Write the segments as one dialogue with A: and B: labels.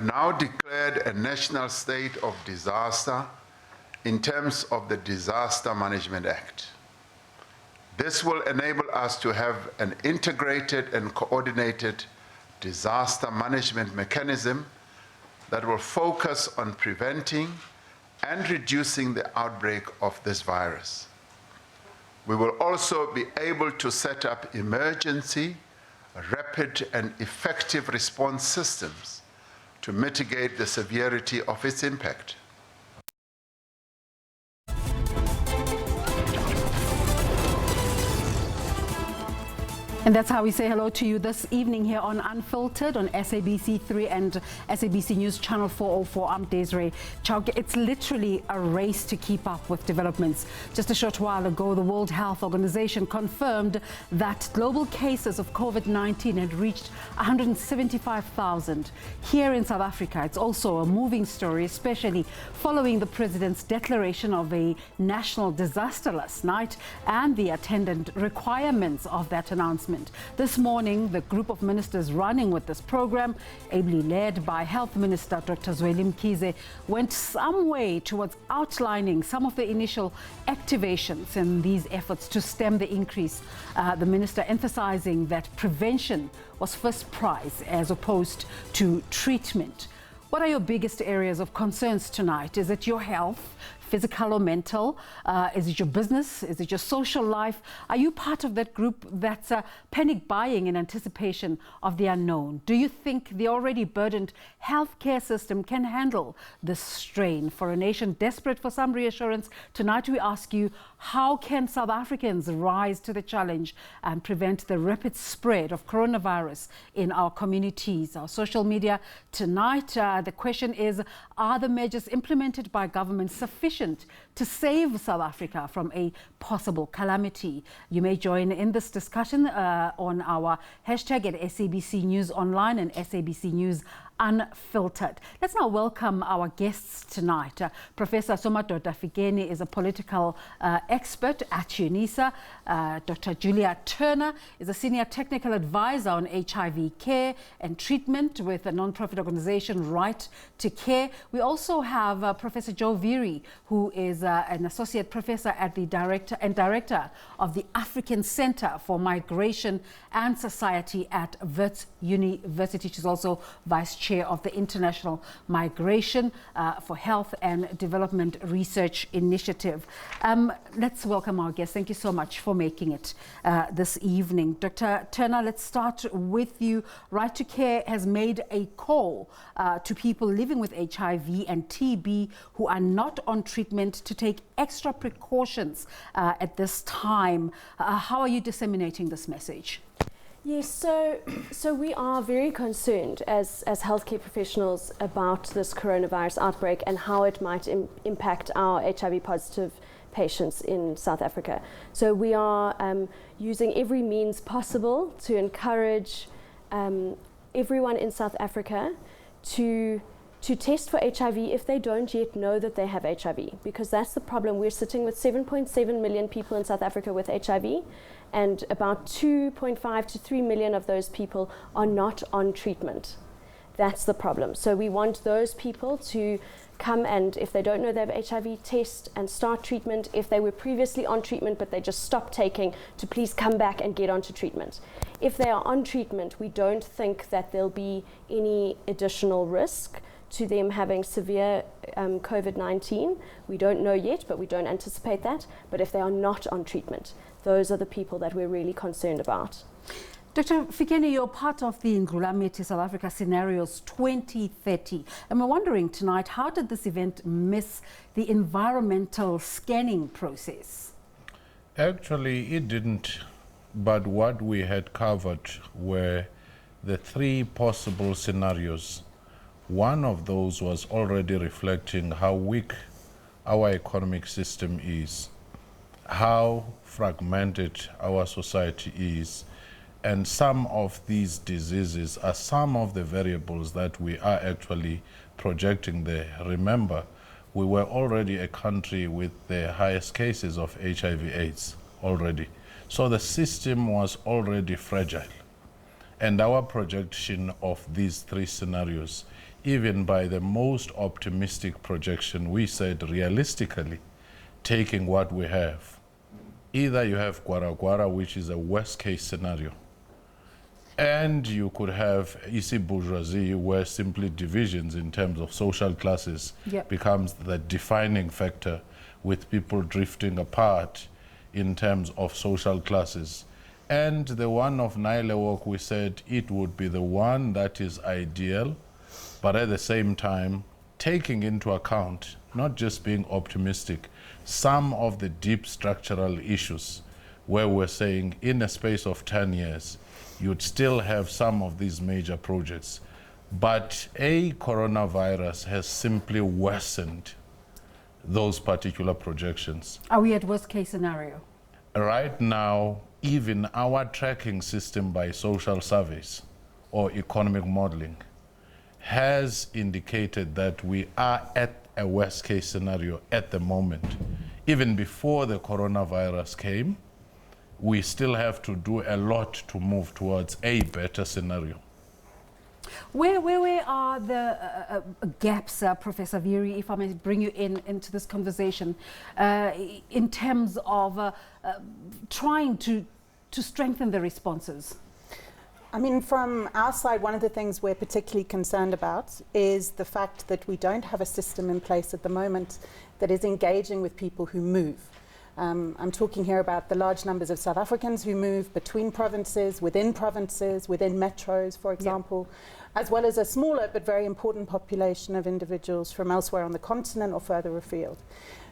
A: now declared a national state of disaster in terms of the Disaster Management Act. This will enable us to have an integrated and coordinated disaster management mechanism that will focus on preventing and reducing the outbreak of this virus. We will also be able to set up emergency, rapid, and effective response systems to mitigate the severity of its impact.
B: And that's how we say hello to you this evening here on Unfiltered on SABC 3 and SABC News Channel 404. I'm Desiree Chowke. It's literally a race to keep up with developments. Just a short while ago, the World Health Organization confirmed that global cases of COVID-19 had reached 175,000. Here in South Africa, it's also a moving story, especially following the President's declaration of a national disaster last night and the attendant requirements of that announcement. This morning, the group of ministers running with this program, ably led by Health Minister Dr. Zweli Mkhize, went some way towards outlining some of the initial activations in these efforts to stem the increase. The minister emphasizing that prevention was first prize as opposed to treatment. What are your biggest areas of concerns tonight? Is it your health, physical or mental? Is it your business? Is it your social life? Are you part of that group that's panic buying in anticipation of the unknown? Do you think the already burdened healthcare system can handle this strain? For a nation desperate for some reassurance, tonight we ask you, how can South Africans rise to the challenge and prevent the rapid spread of coronavirus in our communities, our social media? Tonight, the question is, are the measures implemented by government sufficient to save South Africa from a possible calamity? You may join in this discussion on our hashtag at SABC News Online and SABC News Unfiltered. Let's now welcome our guests tonight. Professor Somadoda Fikeni is a political expert at UNISA. Dr. Julia Turner is a senior technical advisor on HIV care and treatment with the non-profit organization Right to Care. We also have Professor Joe Viri, who is an associate professor at the director of the African Center for Migration and Society at Wits University. She's also vice chair of the International Migration for Health and Development Research Initiative. Let's welcome our guests. Thank you so much for making it this evening. Dr. Turner, let's start with you. Right to Care has made a call to people living with HIV and TB who are not on treatment to take extra precautions at this time. How are you disseminating this message?
C: Yes, so we are very concerned as healthcare professionals about this coronavirus outbreak and how it might impact our HIV positive patients in South Africa. So we are using every means possible to encourage everyone in South Africa to test for HIV if they don't yet know that they have HIV, because that's the problem. We're sitting with 7.7 million people in South Africa with HIV, and about 2.5 to 3 million of those people are not on treatment. That's the problem. So we want those people to come and, if they don't know they have HIV, test and start treatment. If they were previously on treatment but they just stopped taking, to please come back and get onto treatment. If they are on treatment, we don't think that there'll be any additional risk to them having severe COVID-19. We don't know yet, but we don't anticipate that. But if they are not on treatment, those are the people that we're really concerned about.
B: Dr. Fikeni, you're part of the Nglulamiti South Africa Scenarios 2030. And we're wondering tonight, how did this event miss the environmental scanning process?
D: Actually, it didn't. But what we had covered were the three possible scenarios. One of those was already reflecting how weak our economic system is, how fragmented our society is, and some of these diseases are some of the variables that we are actually projecting there. Remember, we were already a country with the highest cases of HIV/AIDS already. So the system was already fragile. And our projection of these three scenarios even by the most optimistic projection, we said realistically, taking what we have, either you have Gwara, which is a worst case scenario, and you could have isi bourgeoisie, where simply divisions in terms of social classes becomes the defining factor, with people drifting apart in terms of social classes. And the one of Nailewok, we said it would be the one that is ideal, but at the same time, taking into account, not just being optimistic, some of the deep structural issues where we're saying in a space of 10 years, you'd still have some of these major projects. But a coronavirus has simply worsened those particular projections.
B: Are we at worst case scenario?
D: Right now, even our tracking system by social surveys or economic modeling has indicated that we are at a worst case scenario at the moment. Even before the coronavirus came, we still have to do a lot to move towards a better scenario.
B: Where are the gaps, Professor Viri, if I may bring you into this conversation, in terms of trying to strengthen the responses?
E: I mean, from our side, one of the things we're particularly concerned about is the fact that we don't have a system in place at the moment that is engaging with people who move. I'm talking here about the large numbers of South Africans who move between provinces, within metros, for example, as well as a smaller but very important population of individuals from elsewhere on the continent or further afield.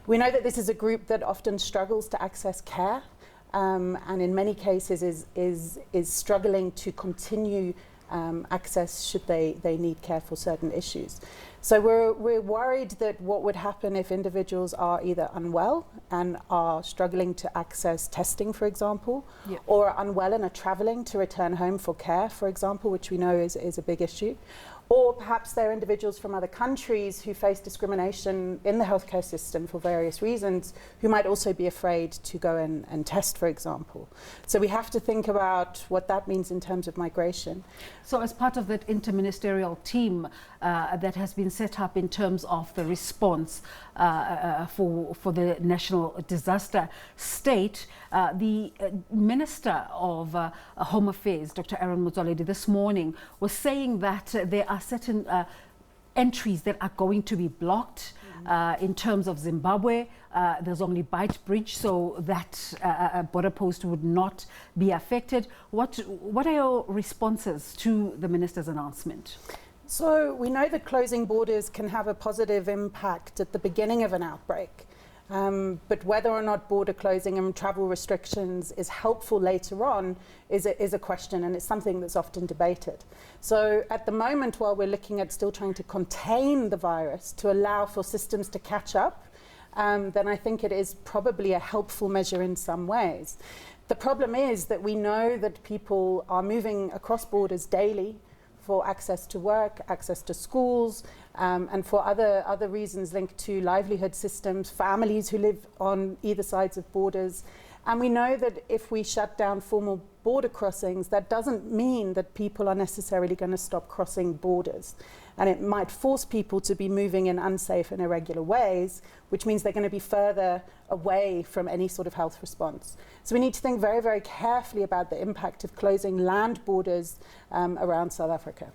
E: We know that this is a group that often struggles to access care, and in many cases is struggling to continue access should they need care for certain issues. So we're worried that what would happen if individuals are either unwell and are struggling to access testing, for example, or are unwell and are traveling to return home for care, for example, which we know is a big issue. Or perhaps they're individuals from other countries who face discrimination in the healthcare system for various reasons, who might also be afraid to go and test, for example. So we have to think about what that means in terms of migration.
B: So as part of that interministerial team that has been set up in terms of the response for the national disaster state, the Minister of Home Affairs, Dr. Aaron Motsoaledi, this morning was saying that there are certain entries that are going to be blocked. In terms of Zimbabwe, there's only Beit Bridge, so that border post would not be affected. What are your responses to the minister's announcement?
E: So we know that closing borders can have a positive impact at the beginning of an outbreak. But whether or not border closing and travel restrictions is helpful later on is a question, and it's something that's often debated. So at the moment, while we're looking at still trying to contain the virus to allow for systems to catch up, then I think it is probably a helpful measure in some ways. The problem is that we know that people are moving across borders daily for access to work, access to schools, and for other reasons linked to livelihood systems, families who live on either sides of borders. And we know that if we shut down formal border crossings, that doesn't mean that people are necessarily going to stop crossing borders. And it might force people to be moving in unsafe and irregular ways, which means they're going to be further away from any sort of health response. So we need to think very, very carefully about the impact of closing land borders around South Africa.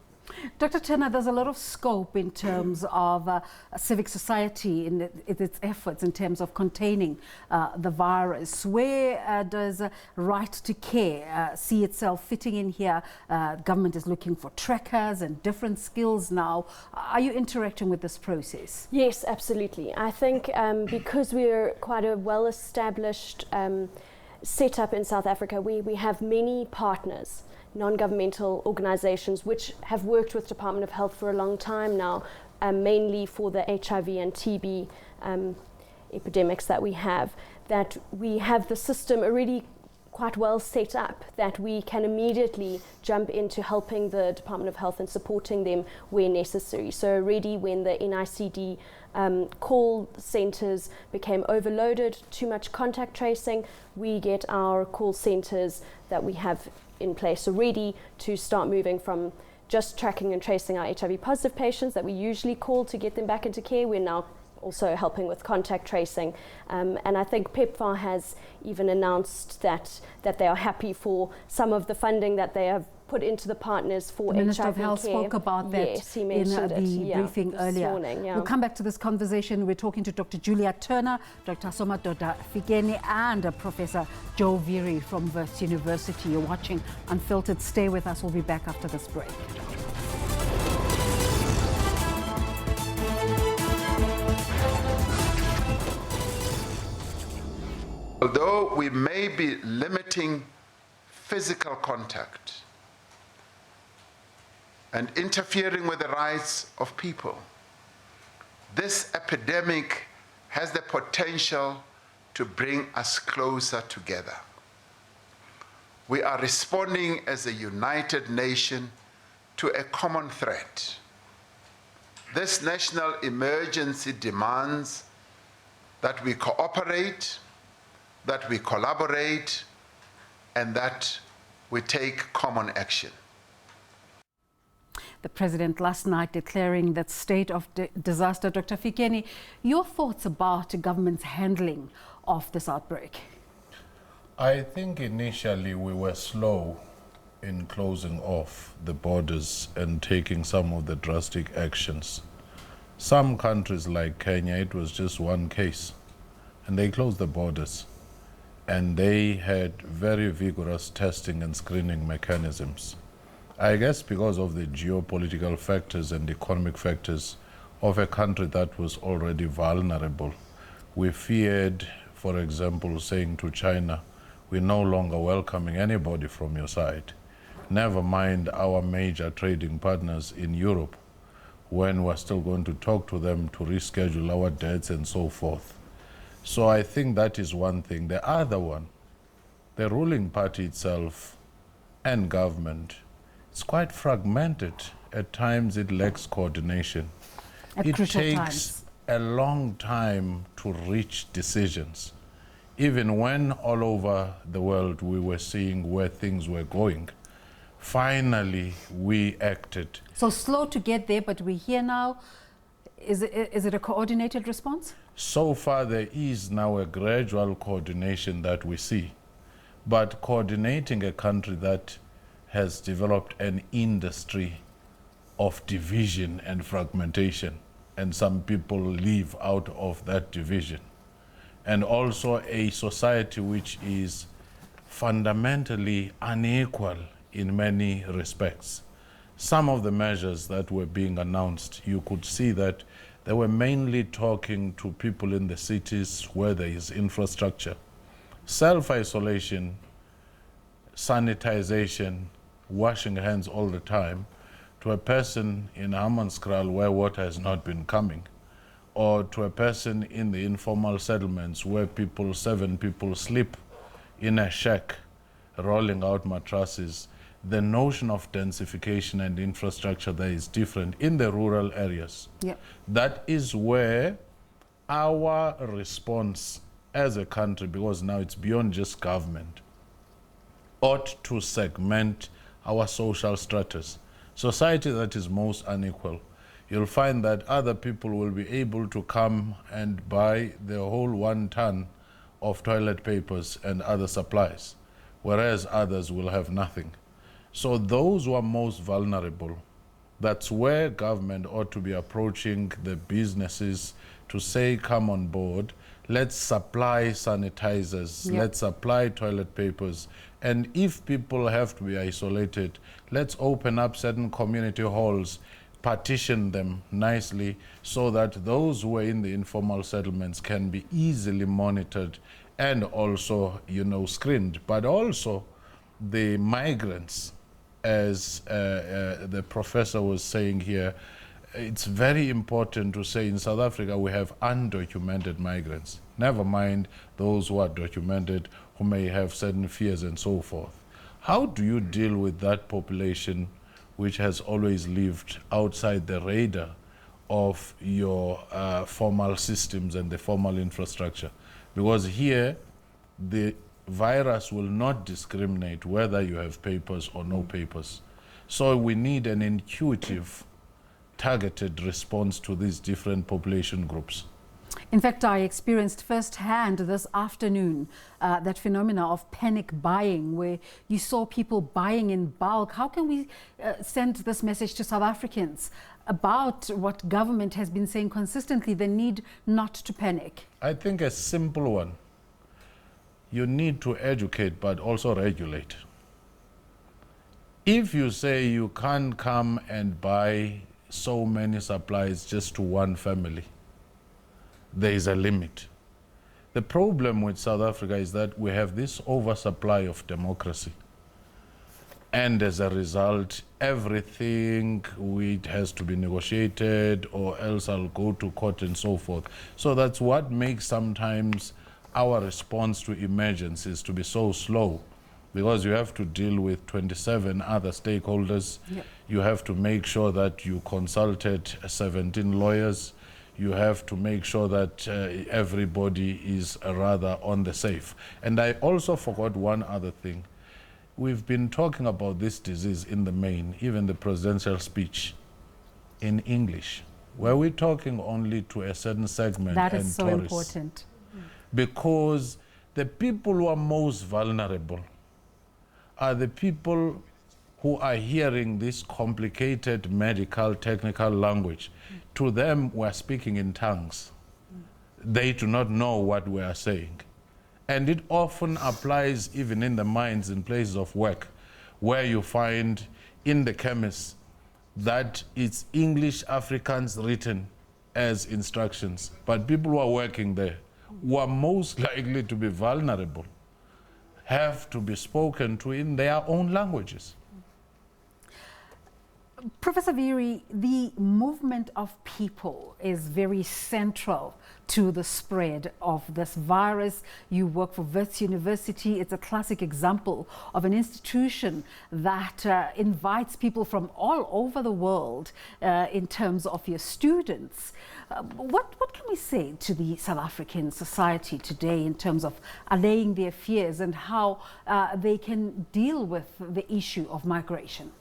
B: Dr. Turner, there's a lot of scope in terms of civic society in its efforts in terms of containing the virus. Where does right to care see itself fitting in here? Government is looking for trackers and different skills now. Are you interacting with this process?
C: Yes, absolutely. I think because we're quite a well-established setup in South Africa, we have many partners, non-governmental organizations which have worked with Department of Health for a long time now, mainly for the HIV and TB epidemics that we have, that we have the system already quite well set up, that we can immediately jump into helping the Department of Health and supporting them where necessary. So already when the NICD call centres became overloaded, too much contact tracing, we get our call centres that we have in place already to start moving from just tracking and tracing our HIV positive patients that we usually call to get them back into care. We're now also helping with contact tracing. And I think PEPFAR has even announced that they are happy for some of the funding that they have put into the partners for
B: The
C: HIV
B: Minister of Health
C: care.
B: spoke about that
C: Yes, he
B: in
C: mentioned
B: the briefing
C: this
B: earlier.
C: morning,
B: We'll come back to this conversation. We're talking to Dr. Julia Turner, Dr. Somadoda Fikeni, and Professor Joe Viri from Wits University. You're watching Unfiltered. Stay with us. We'll be back after this break.
A: Although we may be limiting physical contact and interfering with the rights of people, this epidemic has the potential to bring us closer together. We are responding as a united nation to a common threat. This national emergency demands that we cooperate, that we collaborate, and that we take common action.
B: The President last night declaring that state of disaster. Dr. Fikeni, your thoughts about the government's handling of this outbreak?
D: I think initially we were slow in closing off the borders and taking some of the drastic actions. Some countries like Kenya, it was just one case, and they closed the borders. And they had very vigorous testing and screening mechanisms. I guess because of the geopolitical factors and economic factors of a country that was already vulnerable. We feared, for example, saying to China, we're no longer welcoming anybody from your side. Never mind our major trading partners in Europe, when we're still going to talk to them to reschedule our debts and so forth. So I think that is one thing. The other one, the ruling party itself and government, it's quite fragmented. At times it lacks coordination.
B: At
D: it
B: crucial
D: takes
B: times.
D: a long time to reach decisions. Even when all over the world we were seeing where things were going, finally we acted.
B: So slow to get there, but we're here now. Is it a coordinated response?
D: So far, there is now a gradual coordination that we see. But coordinating a country that has developed an industry of division and fragmentation, and some people live out of that division, and also a society which is fundamentally unequal in many respects. Some of the measures that were being announced, you could see that they were mainly talking to people in the cities where there is infrastructure. Self-isolation, sanitization, washing hands all the time, to a person in Hammanskraal where water has not been coming, or to a person in the informal settlements where 7 people sleep in a shack, rolling out mattresses. The notion of densification and infrastructure there is different in the rural areas.
B: Yep.
D: That is where our response as a country, because now it's beyond just government, ought to segment our social stratas. Society that is most unequal, you'll find that other people will be able to come and buy the whole 1 ton of toilet papers and other supplies, whereas others will have nothing. So those who are most vulnerable, that's where government ought to be approaching the businesses to say, come on board, let's supply sanitizers,
B: Yep.
D: let's supply toilet papers. And if people have to be isolated, let's open up certain community halls, partition them nicely so that those who are in the informal settlements can be easily monitored and also, screened. But also the migrants, as the professor was saying here, it's very important to say in South Africa we have undocumented migrants. Never mind those who are documented, who may have certain fears and so forth. How do you deal with that population which has always lived outside the radar of your formal systems and the formal infrastructure? Because here, the virus will not discriminate whether you have papers or no papers. So we need an intuitive, targeted response to these different population groups.
B: In fact, I experienced firsthand this afternoon that phenomena of panic buying, where you saw people buying in bulk. How can we send this message to South Africans about what government has been saying consistently, the need not to panic?
D: I think a simple one. You need to educate, but also regulate. If you say you can't come and buy so many supplies just to one family, there is a limit. The problem with South Africa is that we have this oversupply of democracy. And as a result, everything has to be negotiated, or else I'll go to court and so forth. So that's what makes sometimes our response to emergencies to be so slow, because you have to deal with 27 other stakeholders. Yep. You have to make sure that you consulted 17 lawyers. You have to make sure that everybody is rather on the safe. And I also forgot one other thing. We've been talking about this disease in the main, even the presidential speech in English. Were we talking only to a certain segment?
B: That is so
D: tourists?
B: important.
D: Because the people who are most vulnerable are the people who are hearing this complicated medical, technical language. To them, we're speaking in tongues. They do not know what we are saying. And it often applies even in the mines in places of work, where you find in the chemists that it's English Afrikaans written as instructions. But people who are working there, who are most likely to be vulnerable, have to be spoken to in their own languages.
B: Professor Viri, the movement of people is very central to the spread of this virus. You work for Wits University. It's a classic example of an institution that invites people from all over the world in terms of your students. What can we say to the South African society today in terms of allaying their fears and how they can deal with the issue of migration?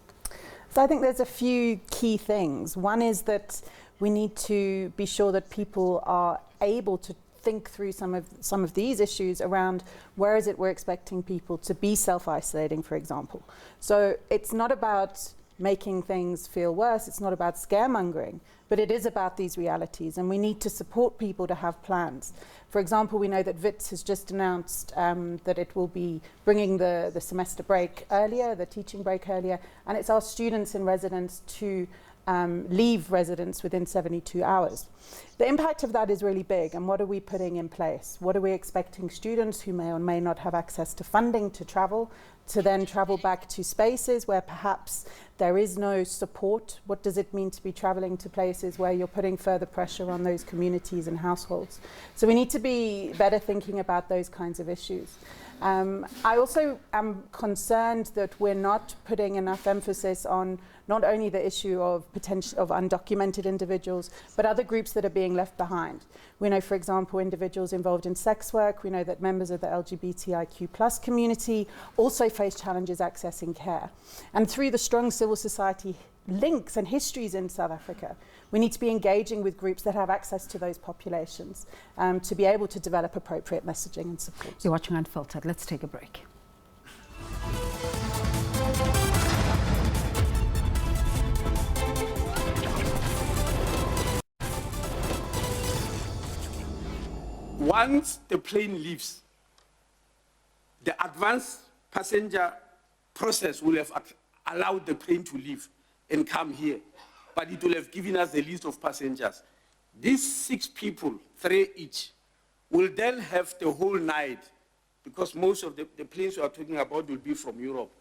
E: So I think there's a few key things. One is that we need to be sure that people are able to think through some of these issues around where is it we're expecting people to be self-isolating, for example. So it's not about making things feel worse, it's not about scaremongering, but it is about these realities, and we need to support people to have plans. For example, we know that Wits has just announced that it will be bringing the semester break earlier, the teaching break earlier, and it's our students in residence to leave residence within 72 hours. The impact of that is really big, and what are we putting in place? What are we expecting students who may or may not have access to funding to travel, to then travel back to spaces where perhaps there is no support? What does it mean to be traveling to places where you're putting further pressure on those communities and households? So we need to be better thinking about those kinds of issues. I also am concerned that we're not putting enough emphasis on not only the issue of potential of undocumented individuals, but other groups that are being left behind. We know, for example, individuals involved in sex work. We know that members of the LGBTIQ+ community also face challenges accessing care. And through the strong civil society links and histories in South Africa, we need to be engaging with groups that have access to those populations to be able to develop appropriate messaging and support.
B: You're watching Unfiltered. Let's take a break.
F: Once the plane leaves, the advanced passenger process will have allowed the plane to leave and come here, but it will have given us the list of passengers. These 6 people, 3 each, will then have the whole night, because most of the planes we are talking about will be from Europe,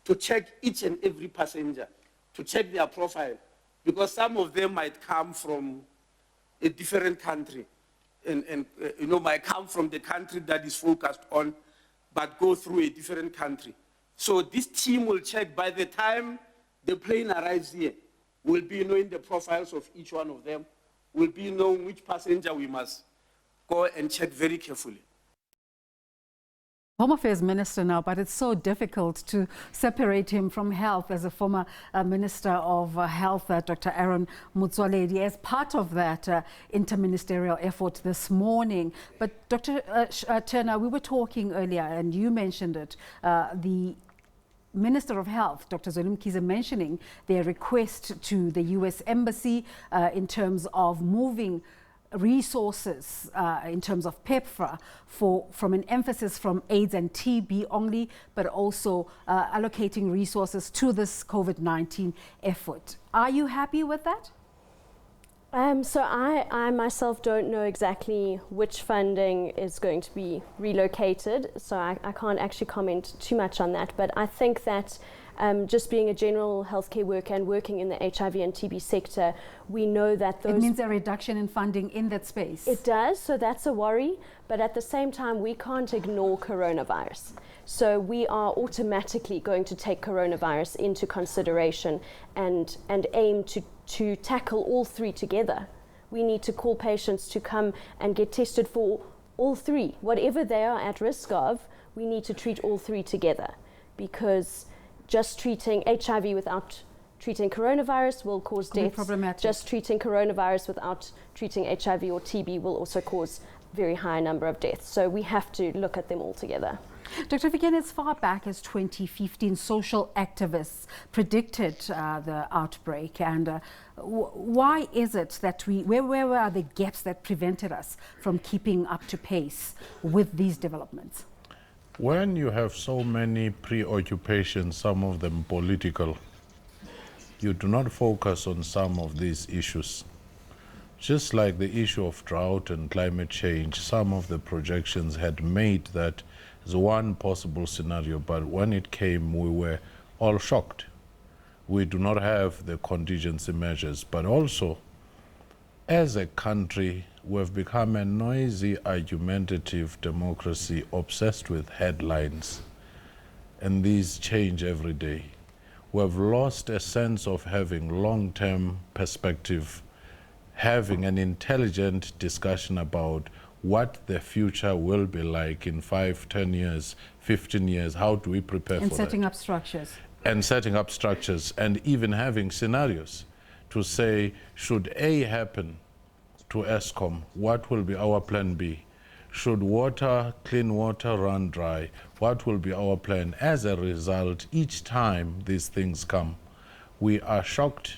F: to check each and every passenger, to check their profile, because some of them might come from a different country, and might come from the country that is focused on, but go through a different country. So this team will check. By the time the plane arrives here, we'll be knowing the profiles of each one of them, we'll be knowing which passenger we must go and check very carefully.
B: Home Affairs Minister now, but it's so difficult to separate him from health as a former Minister of Health, Dr. Aaron Motsoaledi, as part of that interministerial effort this morning. But Dr. Turner, we were talking earlier, and you mentioned it, the Minister of Health, Dr. Zweli Mkhize, mentioning their request to the US Embassy in terms of moving resources in terms of PEPFAR from an emphasis from AIDS and TB only, but also allocating resources to this COVID-19 effort. Are you happy with that?
C: So I myself don't know exactly which funding is going to be relocated, so I can't actually comment too much on that, but I think that just being a general healthcare worker and working in the HIV and TB sector, we know that those...
B: It means a reduction in funding in that space.
C: It does, so that's a worry, but at the same time, we can't ignore coronavirus. So we are automatically going to take coronavirus into consideration and aim to tackle all three together. We need to call patients to come and get tested for all three. Whatever they are at risk of, we need to treat all three together, because just treating HIV without treating coronavirus will cause deaths.
B: Problematic.
C: Just treating coronavirus without treating HIV or TB will also cause very high number of deaths. So we have to look at them all together.
B: Dr. Vivian, as far back as 2015, social activists predicted the outbreak. And why is it that where are the gaps that prevented us from keeping up to pace with these developments?
D: When you have so many preoccupations, some of them political, you do not focus on some of these issues. Just like the issue of drought and climate change, some of the projections had made that as one possible scenario, but when it came, we were all shocked. We do not have the contingency measures, but also, as a country, we've become a noisy, argumentative democracy obsessed with headlines, and these change every day. We've lost a sense of having long-term perspective, having an intelligent discussion about what the future will be like in 5, 10 years, 15 years. How do we prepare for that?
B: And setting up structures.
D: And setting up structures, and even having scenarios to say, should A happen to Eskom, what will be our plan B? Should clean water run dry, what will be our plan? As a result, each time these things come, we are shocked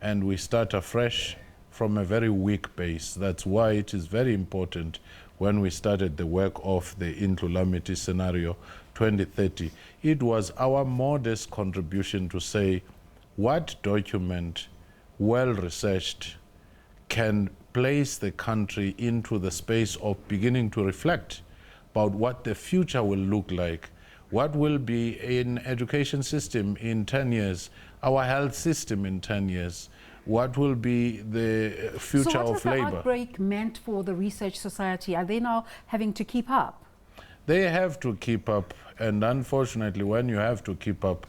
D: and we start afresh from a very weak base. That's why it is very important when we started the work of the Indlulamity scenario 2030. It was our modest contribution to say what document, well-researched, can place the country into the space of beginning to reflect about what the future will look like, what will be an education system in 10 years, our health system in 10 years, what will be the future of labor.
B: So what has the outbreak meant for the Research Society? Are they now having to keep up?
D: They have to keep up, and unfortunately, when you have to keep up,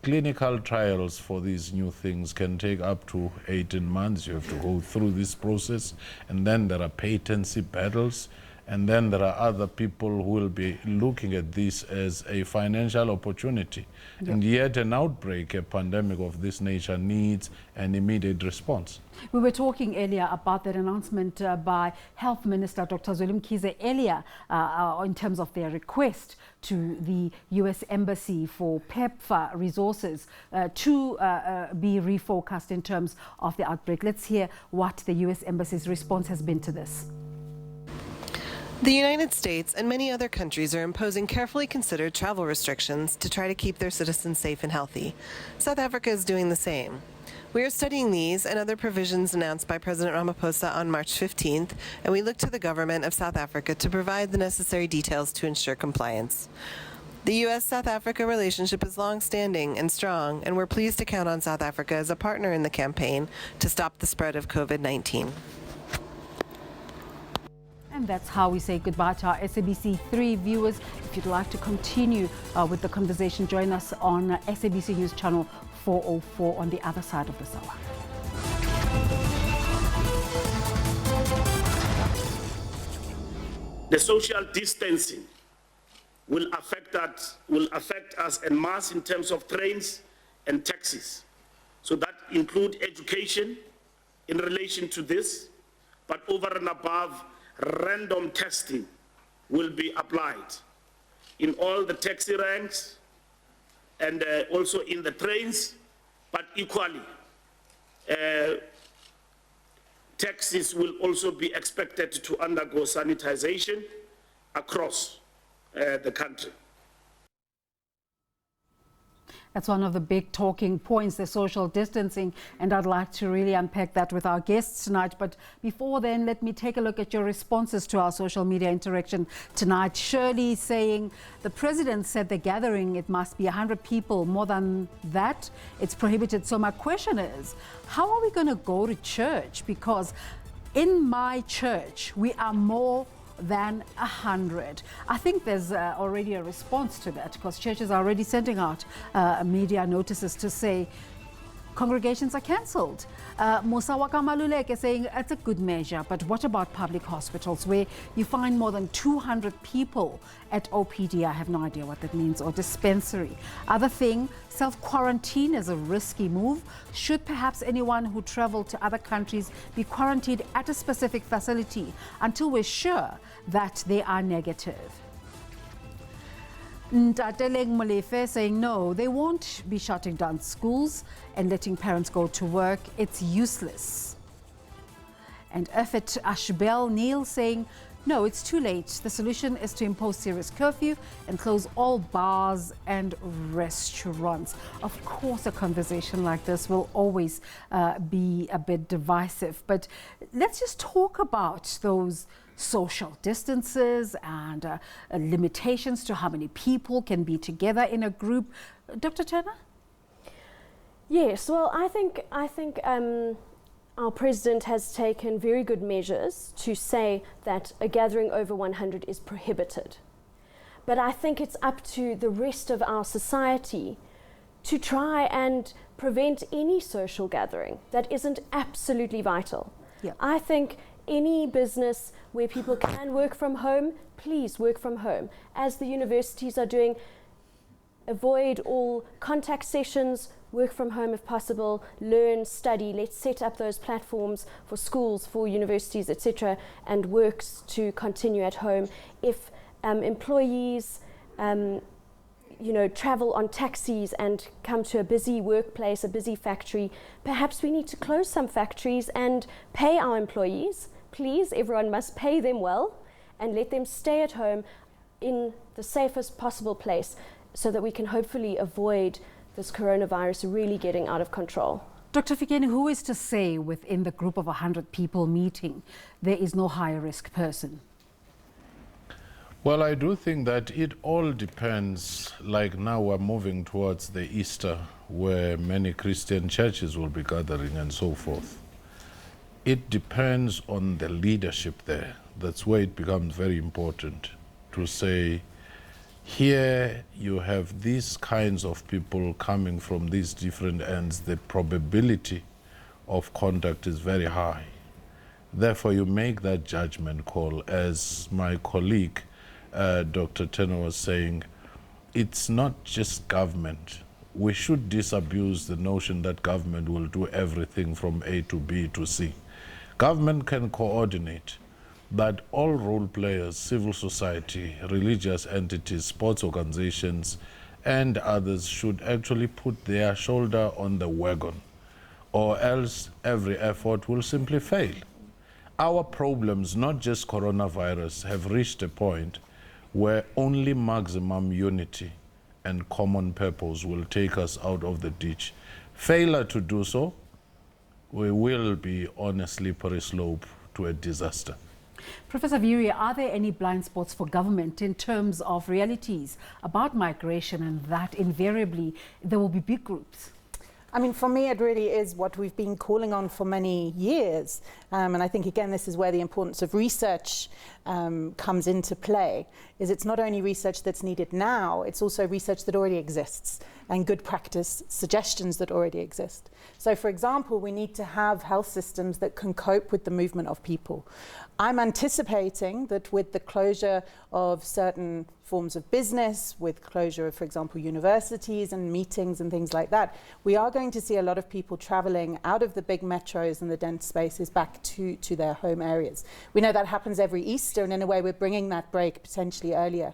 D: clinical trials for these new things can take up to 18 months. You have to go through this process, and then there are patency battles, and then there are other people who will be looking at this as a financial opportunity. Yep. And yet an outbreak, a pandemic of this nature, needs an immediate response.
B: We were talking earlier about that announcement by Health Minister Dr. Zweli Mkhize earlier in terms of their request to the US Embassy for PEPFAR resources to be refocused in terms of the outbreak. Let's hear what the US Embassy's response has been to this.
G: The United States and many other countries are imposing carefully considered travel restrictions to try to keep their citizens safe and healthy. South Africa is doing the same. We are studying these and other provisions announced by President Ramaphosa on March 15th, and we look to the government of South Africa to provide the necessary details to ensure compliance. The U.S.-South Africa relationship is long-standing and strong, and we're pleased to count on South Africa as a partner in the campaign to stop the spread of COVID-19.
B: And that's how we say goodbye to our SABC 3 viewers. If you'd like to continue with the conversation, join us on SABC News Channel 404 on the other side of this hour.
F: The social distancing will affect us en masse in terms of trains and taxis. So that include education in relation to this, but over and above, random testing will be applied in all the taxi ranks and also in the trains, but equally, taxis will also be expected to undergo sanitization across the country.
B: That's one of the big talking points, the social distancing, and I'd like to really unpack that with our guests tonight. But before then, let me take a look at your responses to our social media interaction tonight. Shirley saying, the president said the gathering, it must be 100 people. More than that, it's prohibited. So my question is, how are we going to go to church? Because in my church, we are more than 100. I think there's already a response to that, because churches are already sending out media notices to say congregations are cancelled. Musa Wakamaluleke saying it's a good measure, but what about public hospitals where you find more than 200 people at OPD? I have no idea what that means, or dispensary. Other thing, self-quarantine is a risky move. Should perhaps anyone who traveled to other countries be quarantined at a specific facility until we're sure that they are negative? Ntateleng Molefe saying no, they won't be shutting down schools and letting parents go to work. It's useless. And Effet Ashbel Neil saying no, it's too late. The solution is to impose serious curfew and close all bars and restaurants. Of course, a conversation like this will always be a bit divisive, but let's just talk about those social distances and limitations to how many people can be together in a group. Dr. Turner?
C: Yes, well, I think our president has taken very good measures to say that a gathering over 100 is prohibited. But I think it's up to the rest of our society to try and prevent any social gathering that isn't absolutely vital.
B: Yeah.
C: I think any business where people can work from home, please work from home. As the universities are doing, avoid all contact sessions, work from home if possible, learn, study. Let's set up those platforms for schools, for universities, etc., and works to continue at home. If employees travel on taxis and come to a busy workplace, a busy factory, perhaps we need to close some factories and pay our employees. Please, everyone must pay them well and let them stay at home in the safest possible place so that we can hopefully avoid this coronavirus really getting out of control.
B: Dr. Fikeni, who is to say within the group of 100 people meeting there is no high risk person?
D: Well, I do think that it all depends. Like now we're moving towards the Easter where many Christian churches will be gathering and so forth. It depends on the leadership there. That's where it becomes very important to say, here you have these kinds of people coming from these different ends. The probability of contact is very high. Therefore, you make that judgment call. As my colleague, Dr. Turner was saying, it's not just government. We should disabuse the notion that government will do everything from A to B to C. Government can coordinate, but all role players, civil society, religious entities, sports organizations, and others should actually put their shoulder on the wagon, or else every effort will simply fail. Our problems, not just coronavirus, have reached a point where only maximum unity and common purpose will take us out of the ditch. Failure to do so, we will be on a slippery slope to a disaster.
B: Professor Viri, are there any blind spots for government in terms of realities about migration and that invariably there will be big groups?
E: I mean, for me, it really is what we've been calling on for many years. And I think, again, this is where the importance of research comes into play, is it's not only research that's needed now, it's also research that already exists and good practice suggestions that already exist. So, for example, we need to have health systems that can cope with the movement of people. I'm anticipating that with the closure of certain forms of business, with closure of, for example, universities and meetings and things like that, we are going to see a lot of people traveling out of the big metros and the dense spaces back to their home areas. We know that happens every Easter, and in a way we're bringing that break potentially earlier.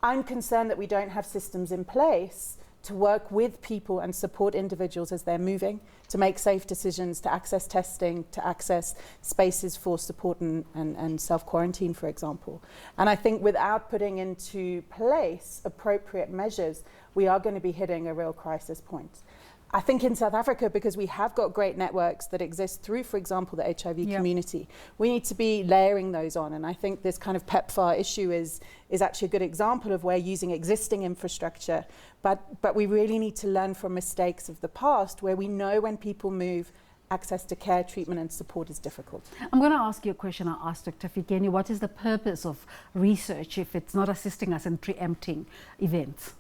E: I'm concerned that we don't have systems in place to work with people and support individuals as they're moving, to make safe decisions, to access testing, to access spaces for support and self-quarantine, for example. And I think without putting into place appropriate measures, we are going to be hitting a real crisis point. I think in South Africa, because we have got great networks that exist through, for example, the HIV community, we need to be layering those on. And I think this kind of PEPFAR issue is actually a good example of where using existing infrastructure, but we really need to learn from mistakes of the past, where we know when people move, access to care, treatment and support is difficult.
B: I'm going to ask you a question I asked Dr. Fikeni. What is the purpose of research if it's not assisting us in preempting events?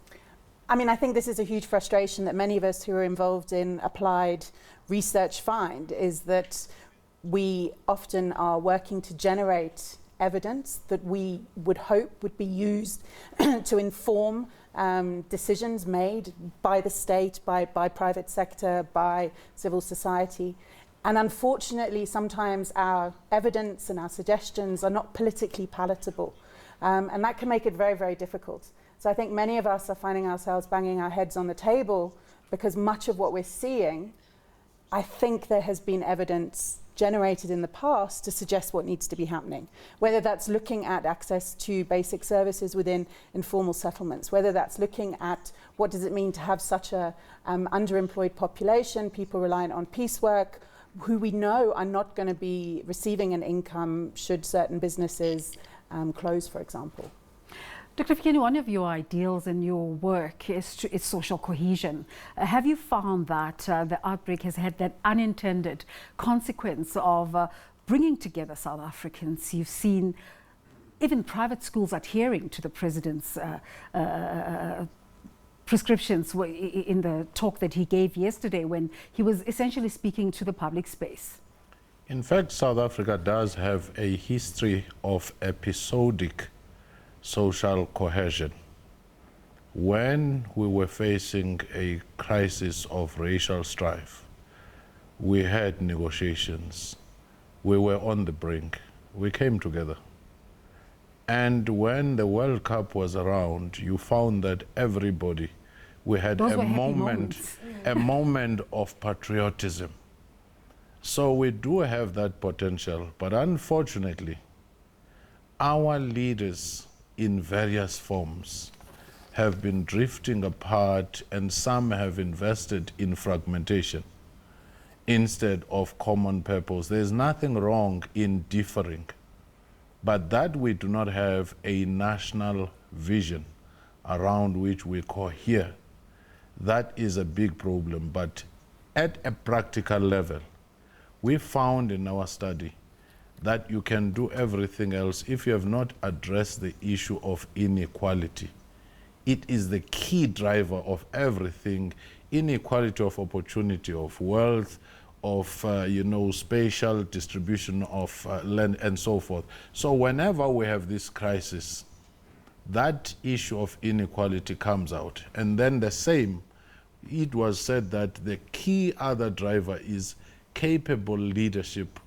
E: I mean, I think this is a huge frustration that many of us who are involved in applied research find, is that we often are working to generate evidence that we would hope would be used to inform decisions made by the state, by private sector, by civil society. And unfortunately, sometimes our evidence and our suggestions are not politically palatable. And that can make it very, very difficult. So I think many of us are finding ourselves banging our heads on the table because much of what we're seeing, I think there has been evidence generated in the past to suggest what needs to be happening. Whether that's looking at access to basic services within informal settlements, whether that's looking at what does it mean to have such a underemployed population, people reliant on piecework, who we know are not going to be receiving an income should certain businesses close, for example.
B: Dr. Fikeni, one of your ideals in your work is social cohesion. Have you found that the outbreak has had that unintended consequence of bringing together South Africans? You've seen even private schools adhering to the president's prescriptions in the talk that he gave yesterday when he was essentially speaking to the public space.
D: In fact, South Africa does have a history of episodic social cohesion. When we were facing a crisis of racial strife, we had negotiations. We were on the brink. We came together. And when the World Cup was around, you found that everybody, we had a moment of patriotism. So we do have that potential, but unfortunately, our leaders in various forms have been drifting apart, and some have invested in fragmentation instead of common purpose. There's nothing wrong in differing, but that we do not have a national vision around which we cohere, that is a big problem. But at a practical level, we found in our study that you can do everything else if you have not addressed the issue of inequality. It is the key driver of everything: inequality of opportunity, of wealth, of spatial distribution of land and so forth. So whenever we have this crisis, that issue of inequality comes out. And then the same, it was said that the key other driver is capable leadership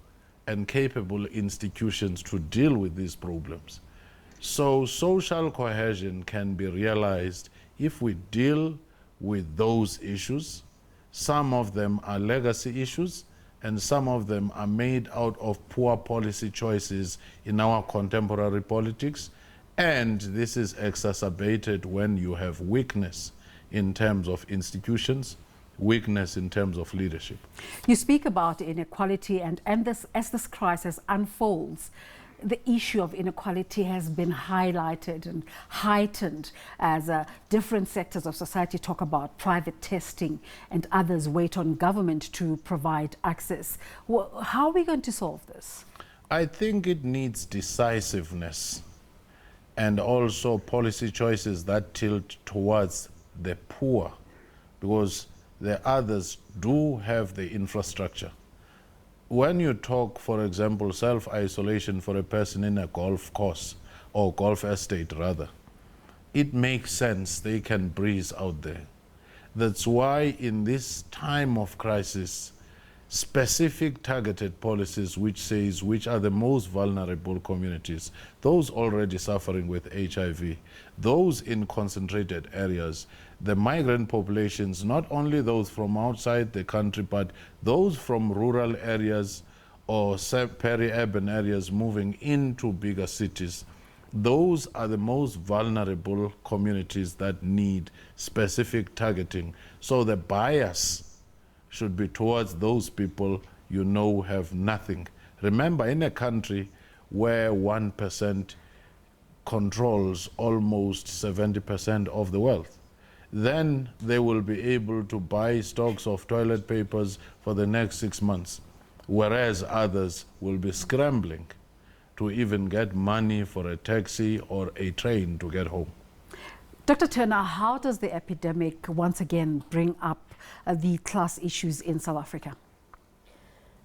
D: and capable institutions to deal with these problems. So social cohesion can be realized if we deal with those issues. Some of them are legacy issues, and some of them are made out of poor policy choices in our contemporary politics. And this is exacerbated when you have weakness in terms of institutions, weakness in terms of leadership.
B: You speak about inequality, and as this crisis unfolds, the issue of inequality has been highlighted and heightened as different sectors of society talk about private testing and others wait on government to provide access. How are we going to solve this?
D: I think it needs decisiveness and also policy choices that tilt towards the poor, because the others do have the infrastructure. When you talk, for example, self-isolation for a person in a golf course, or golf estate rather, it makes sense they can breeze out there. That's why in this time of crisis, specific targeted policies which says which are the most vulnerable communities, those already suffering with HIV, those in concentrated areas, the migrant populations, not only those from outside the country, but those from rural areas or peri-urban areas moving into bigger cities. Those are the most vulnerable communities that need specific targeting. So the bias should be towards those people you know have nothing. Remember, in a country where 1% controls almost 70% of the wealth, then they will be able to buy stocks of toilet papers for the next 6 months, whereas others will be scrambling to even get money for a taxi or a train to get home.
B: Dr. Turner, how does the epidemic once again bring up the class issues in South Africa?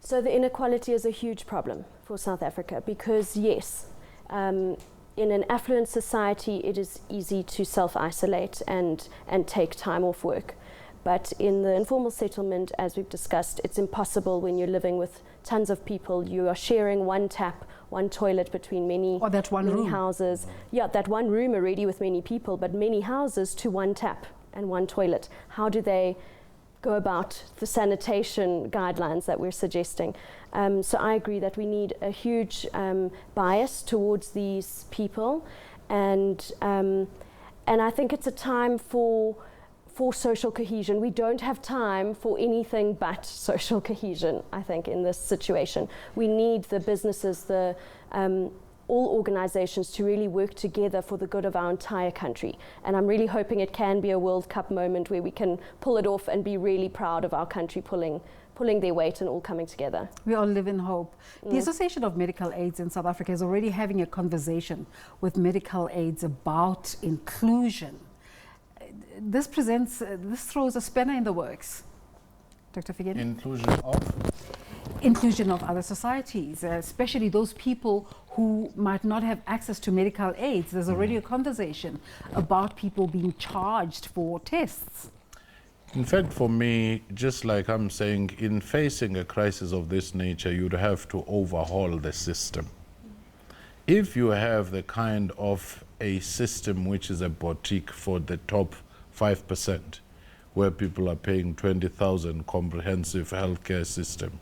C: So the inequality is a huge problem for South Africa because, yes, in an affluent society, it is easy to self-isolate and take time off work. But in the informal settlement, as we've discussed, it's impossible when you're living with tons of people. You are sharing one tap, one toilet between many, many houses. Yeah, that one room already with many people, but many houses to one tap and one toilet. How do they go about the sanitation guidelines that we're suggesting? So I agree that we need a huge bias towards these people, and I think it's a time for social cohesion. We don't have time for anything but social cohesion, I think, in this situation. We need the businesses, all organizations to really work together for the good of our entire country. And I'm really hoping it can be a World Cup moment where we can pull it off and be really proud of our country pulling their weight and all coming together. We all live in hope. The Association of Medical Aids in South Africa is already having a conversation with medical aids about inclusion. This throws a spanner in the works. Dr. Figeni? Inclusion of other societies, especially those people who might not have access to medical aids. There's already a conversation about people being charged for tests.
D: In fact, for me, just like I'm saying, in facing a crisis of this nature, you'd have to overhaul the system. If you have the kind of a system which is a boutique for the top 5%, where people are paying 20,000 comprehensive healthcare system,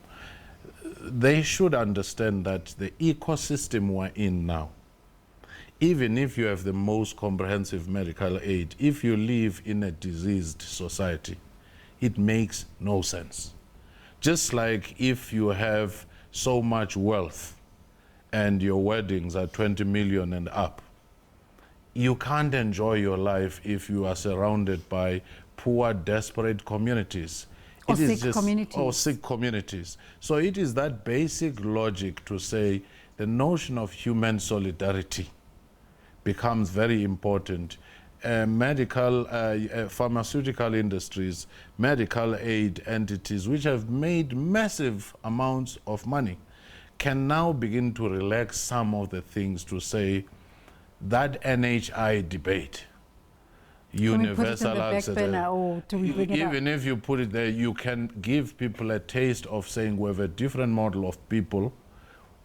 D: they should understand that the ecosystem we're in now, even if you have the most comprehensive medical aid, if you live in a diseased society, it makes no sense. Just like if you have so much wealth and your weddings are 20 million and up, you can't enjoy your life if you are surrounded by poor, desperate communities.
B: Or sick
D: communities. So it is that basic logic to say the notion of human solidarity becomes very important. Pharmaceutical industries, medical aid entities, which have made massive amounts of money, can now begin to relax some of the things to say that NHI debate, universal access, even if you put it there, you can give people a taste of saying we have a different model of people,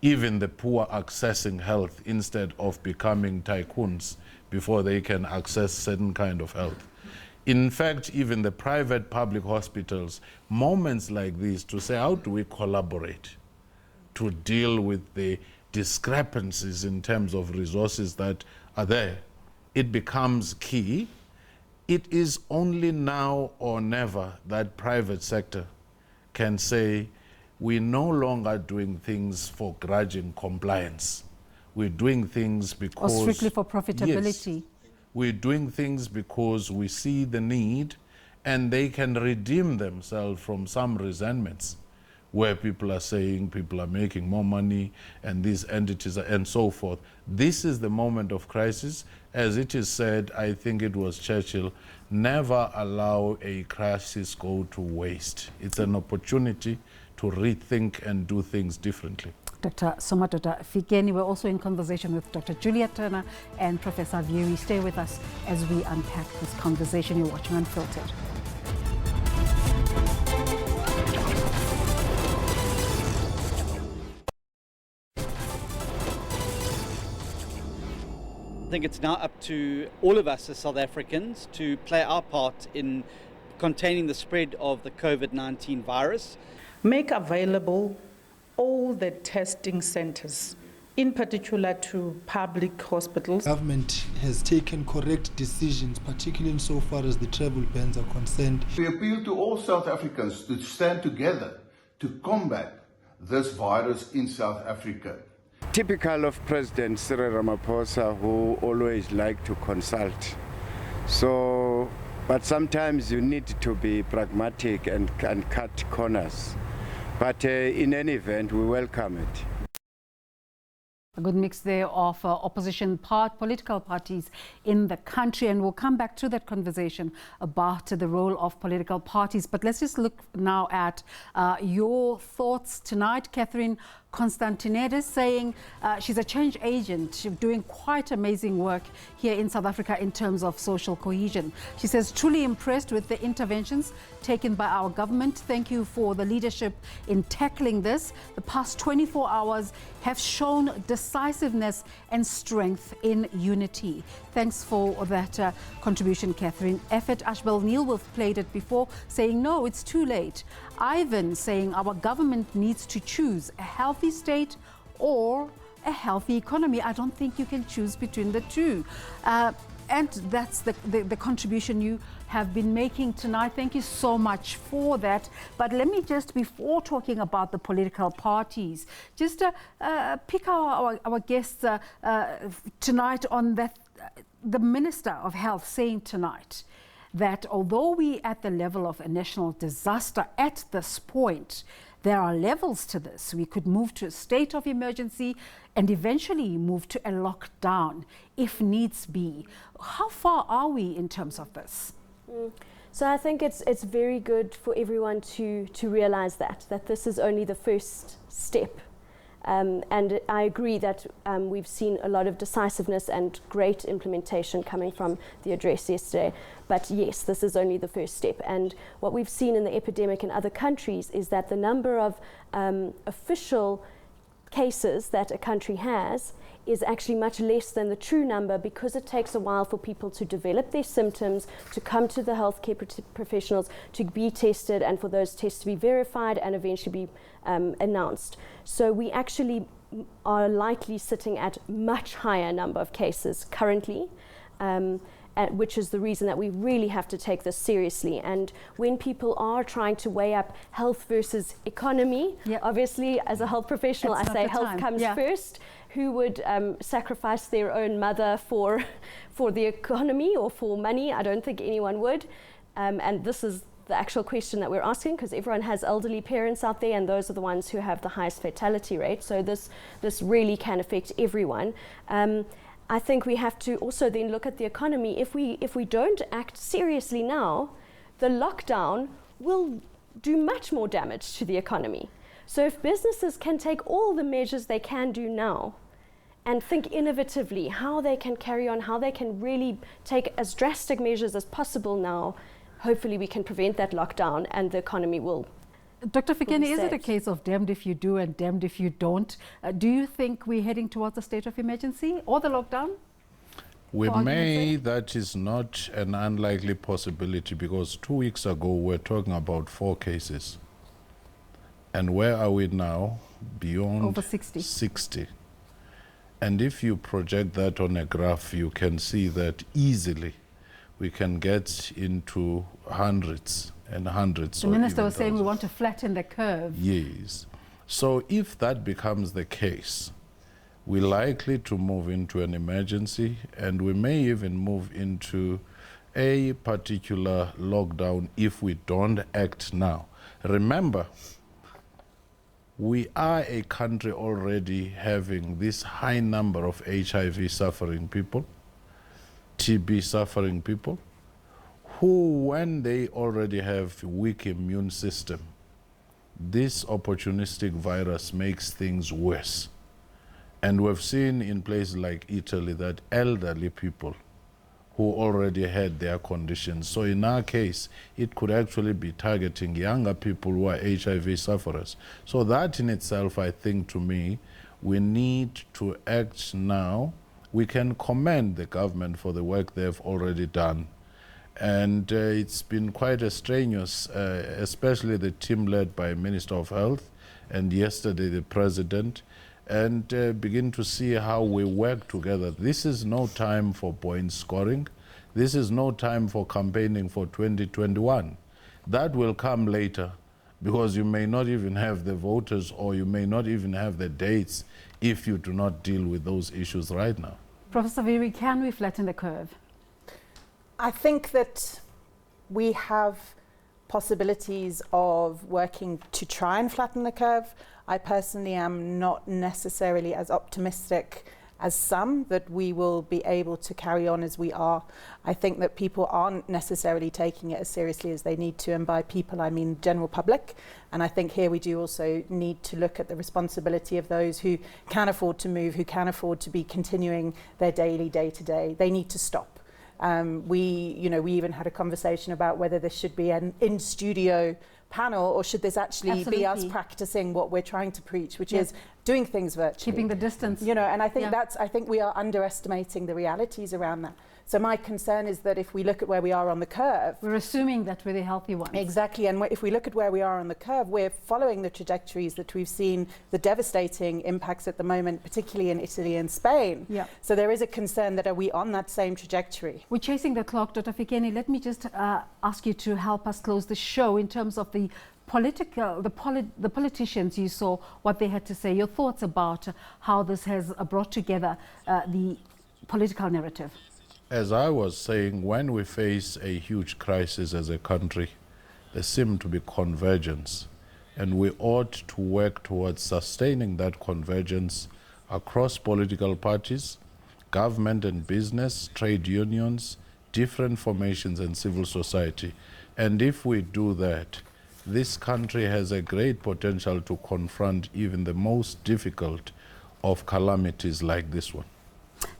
D: even the poor accessing health instead of becoming tycoons before they can access certain kind of health. In fact, even the private public hospitals, moments like these to say, how do we collaborate to deal with the discrepancies in terms of resources that are there? It becomes key. It is only now or never that private sector can say, we're no longer doing things for grudging compliance. We're doing things because...
B: Or strictly for profitability.
D: Yes, we're doing things because we see the need and they can redeem themselves from some resentments where people are saying people are making more money and these entities are, and so forth. This is the moment of crisis. As it is said, I think it was Churchill, never allow a crisis go to waste. It's an opportunity to rethink and do things differently.
B: Dr. Somadoda Fikeni. We're also in conversation with Dr. Julia Turner and Professor Vieri. Stay with us as we unpack this conversation. You're watching Unfiltered.
H: I think it's now up to all of us as South Africans to play our part in containing the spread of the COVID-19 virus.
I: Make available all the testing centers, in particular to public hospitals.
J: Government has taken correct decisions, particularly insofar as the travel bans are concerned.
K: We appeal to all South Africans to stand together to combat this virus in South Africa.
L: Typical of President Cyril Ramaphosa, who always liked to consult. But sometimes you need to be pragmatic and cut corners. But in any event, we welcome it.
B: A good mix there of political parties in the country, and we'll come back to that conversation about the role of political parties. But let's just look now at your thoughts tonight. Catherine Constantinides saying she's a change agent. She's doing quite amazing work here in South Africa in terms of social cohesion. She says, truly impressed with the interventions taken by our government. Thank you for the leadership in tackling this. The past 24 hours have shown decisiveness and strength in unity. Thanks for that contribution, Catherine. Effort Ashbel Neil, we've played it before, saying no, it's too late. Ivan saying our government needs to choose a healthy state or a healthy economy. I don't think you can choose between the two. And that's the contribution you have been making tonight. Thank you so much for that. But let me just, before talking about the political parties, just pick our guests tonight on that. The Minister of Health saying tonight that although we at the level of a national disaster at this point, there are levels to this. We could move to a state of emergency and eventually move to a lockdown if needs be. How far are we in terms of this?
C: So I think it's very good for everyone to realize that this is only the first step. And I agree that we've seen a lot of decisiveness and great implementation coming from the address yesterday. But yes, this is only the first step. And what we've seen in the epidemic in other countries is that the number of official cases that a country has is actually much less than the true number, because it takes a while for people to develop their symptoms, to come to the healthcare professionals, to be tested, and for those tests to be verified and eventually be announced. So we actually are likely sitting at much higher number of cases currently, which is the reason that we really have to take this seriously. And when people are trying to weigh up health versus economy, obviously as a health professional, I say health comes first. Who would sacrifice their own mother for the economy or for money? I don't think anyone would. And this is the actual question that we're asking, because everyone has elderly parents out there, and those are the ones who have the highest fatality rate. So this really can affect everyone. I think we have to also then look at the economy. If we don't act seriously now, the lockdown will do much more damage to the economy. So if businesses can take all the measures they can do now and think innovatively how they can carry on, how they can really take as drastic measures as possible now, hopefully we can prevent that lockdown and the economy will.
B: Dr. Fikeni, is it a case of damned if you do and damned if you don't? Do you think we're heading towards a state of emergency or the lockdown?
D: That is not an unlikely possibility, because 2 weeks ago we're talking about 4 cases. And where are we now? Beyond
B: over 60.
D: And if you project that on a graph, you can see that easily we can get into hundreds and hundreds.
B: The minister was saying we want to flatten the curve.
D: Yes. So if that becomes the case, we're likely to move into an emergency, and we may even move into a particular lockdown if we don't act now. Remember, we are a country already having this high number of HIV suffering people, TB suffering people, who, when they already have weak immune system, this opportunistic virus makes things worse. And we've seen in places like Italy that elderly people who already had their conditions. So in our case, it could actually be targeting younger people who are HIV sufferers. So that in itself, I think, to me, we need to act now. We can commend the government for the work they've already done. And it's been quite a strenuous, especially the team led by Minister of Health and yesterday the President, and begin to see how we work together. This is no time for point scoring. This is no time for campaigning for 2021. That will come later, because you may not even have the voters, or you may not even have the dates if you do not deal with those issues right now.
B: Professor Viri, can we flatten the curve?
E: I think that we have possibilities of working to try and flatten the curve. I personally am not necessarily as optimistic as some that we will be able to carry on as we are. I think that people aren't necessarily taking it as seriously as they need to, and by people I mean general public. And I think here we do also need to look at the responsibility of those who can afford to move, who can afford to be continuing their daily day-to-day. They need to stop. We even had a conversation about whether this should be an in-studio panel, or should this actually be us practicing what we're trying to preach, which is doing things virtually,
B: keeping the distance.
E: And I think I think we are underestimating the realities around that. So my concern is that if we look at where we are on the curve,
B: we're assuming that we're the healthy ones.
E: Exactly, and if we look at where we are on the curve, we're following the trajectories that we've seen, the devastating impacts at the moment, particularly in Italy and Spain.
B: Yeah.
E: So there is a concern that are we on that same trajectory?
B: We're chasing the clock, Dr. Fikeni. Let me just ask you to help us close the show in terms of the politicians. You saw what they had to say. Your thoughts about how this has brought together the political narrative.
D: As I was saying, when we face a huge crisis as a country, there seems to be convergence, and we ought to work towards sustaining that convergence across political parties, government and business, trade unions, different formations and civil society. And if we do that, this country has a great potential to confront even the most difficult of calamities like this one.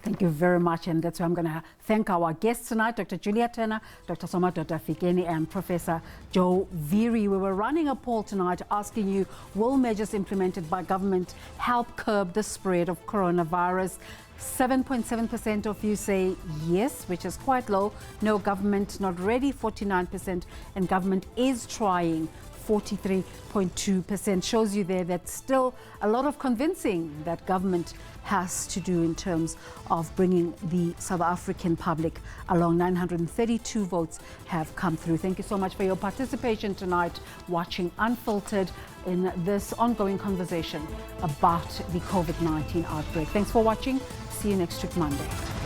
B: Thank you very much, and that's why I'm going to thank our guests tonight, Dr. Julia Turner, Dr. Soma Dr. Fikeni, and Professor Joe Viri. We were running a poll tonight asking you, will measures implemented by government help curb the spread of coronavirus? 7.7% of you say yes, which is quite low. No, government not ready, 49%, and government is trying, 43.2%. Shows you there that still a lot of convincing that government has to do in terms of bringing the South African public along. 932 votes have come through. Thank you so much for your participation tonight, watching Unfiltered in this ongoing conversation about the COVID-19 outbreak. Thanks for watching. See you next week, Monday.